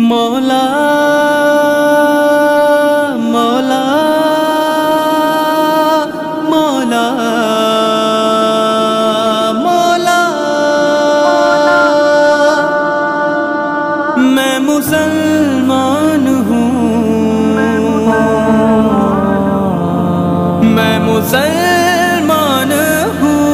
مولا مولا مولا مولا میں مسلمان ہوں، میں مسلمان ہوں،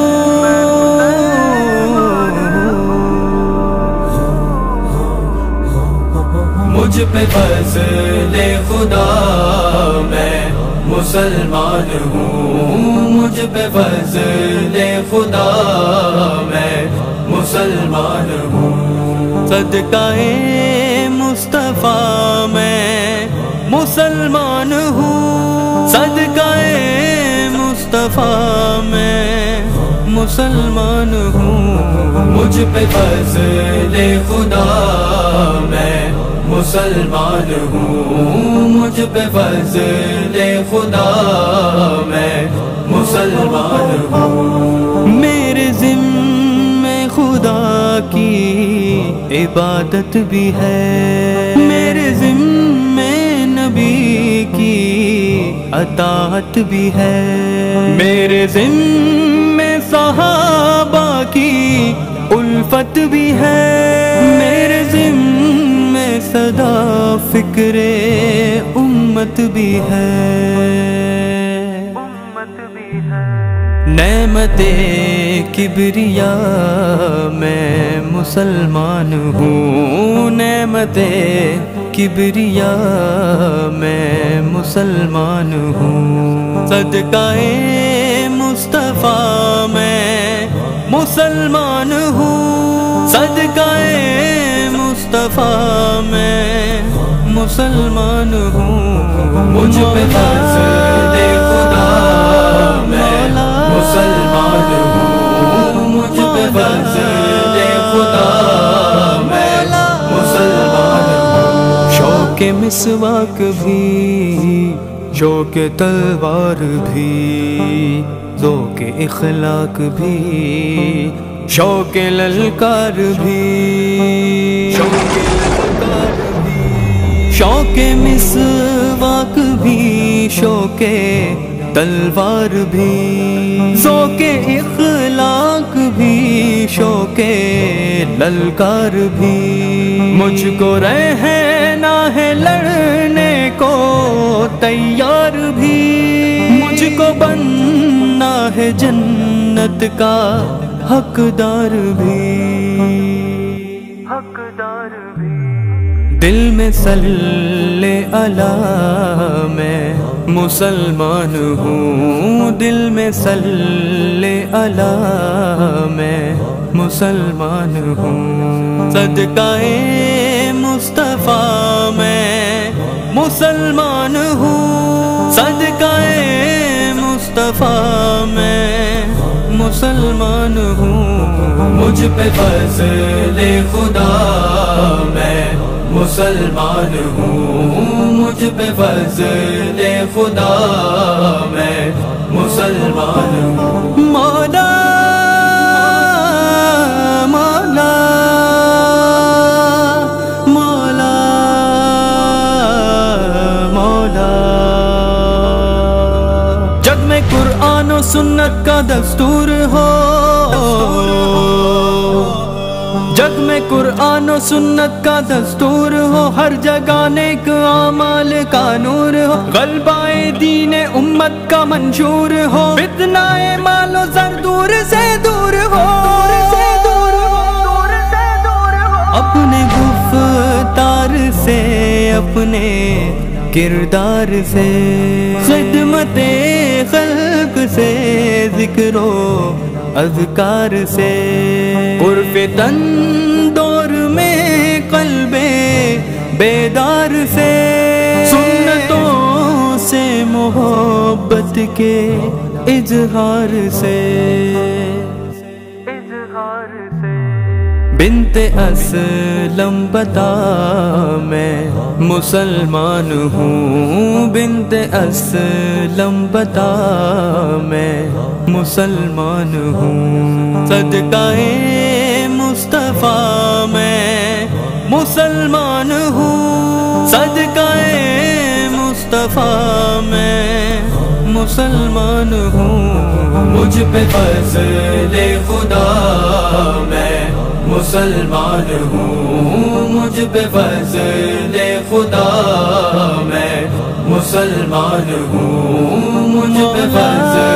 مجھ پہ فضل خدا میں مسلمان ہوں، مجھ پہ فضل خدا میں مسلمان ہوں، صدقہ مصطفیٰ میں مسلمان ہوں، صدقہ مصطفیٰ میں مسلمان ہوں، مجھ پہ فضل خدا میں مسلمان ہوں، مجھ پہ فضل خدا میں مسلمان ہوں، میرے ذمے خدا کی عبادت بھی ہے، میرے ذمے نبی کی اطاعت بھی ہے، میرے ذمے صحابہ کی الفت بھی ہے، میرے ذمے صدا فکر امت بھی ہے، نعمت کبریا میں مسلمان ہوں، نعمت کبریا میں مسلمان ہوں، صدقہ مصطفیٰ میں مسلمان ہوں، صدقہ مصطفیٰ میں مسلمان ہوں، مجھ پہ فضل خدا میں مسلمان ہوں، مجھ پہ فضل خدا میں مسلمان ہوں، شوق مسواک بھی، شوق تلوار بھی، ذوق اخلاق بھی، شوق للکار بھی، شوق مسواک بھی، شوق تلوار بھی، ذوق اخلاق بھی، شوق للکار بھی، مجھ کو رہنا ہے لڑنے کو تیار بھی، مجھ کو بننا ہے جنت کا حقدار بھی، دل میں صلی علی میں مسلمان ہوں، دل میں صلی علی میں مسلمان ہوں، صدقہ مصطفیٰ میں مسلمان ہوں، صدقہ مصطفیٰ میں مسلمان ہوں، مجھ پہ فضل خدا میں مسلمان ہوں، مجھ پہ فضل خدا میں مسلمان ہوں، مولا مولا مولا مولا، جگ میں قرآن و سنت کا دستور ہو، جگ میں قرآن و سنت کا دستور ہو، ہر جگہ نیک اعمال کا نور ہو، غلبہ دین امت کا منشور ہو، فتنہ مال و زر دور سے دور ہو، اپنے گفتار سے اپنے کردار سے، خدمت خلق سے، ذکر و اذکار سے، قرب تن دور میں قلب بیدار سے، سنتوں سے محبت کے اظہار سے، بنت اسلم بتا میں مسلمان ہوں، بنت اسلم بتا میں مسلمان ہوں، صدقہ مصطفیٰ میں مسلمان ہوں، صدقہ مصطفیٰ میں مسلمان ہوں، مجھ پہ فضل خدا میں مسلمان ہوں، مجھ پہ فضل خدا میں مسلمان ہوں، مجھ پہ فضل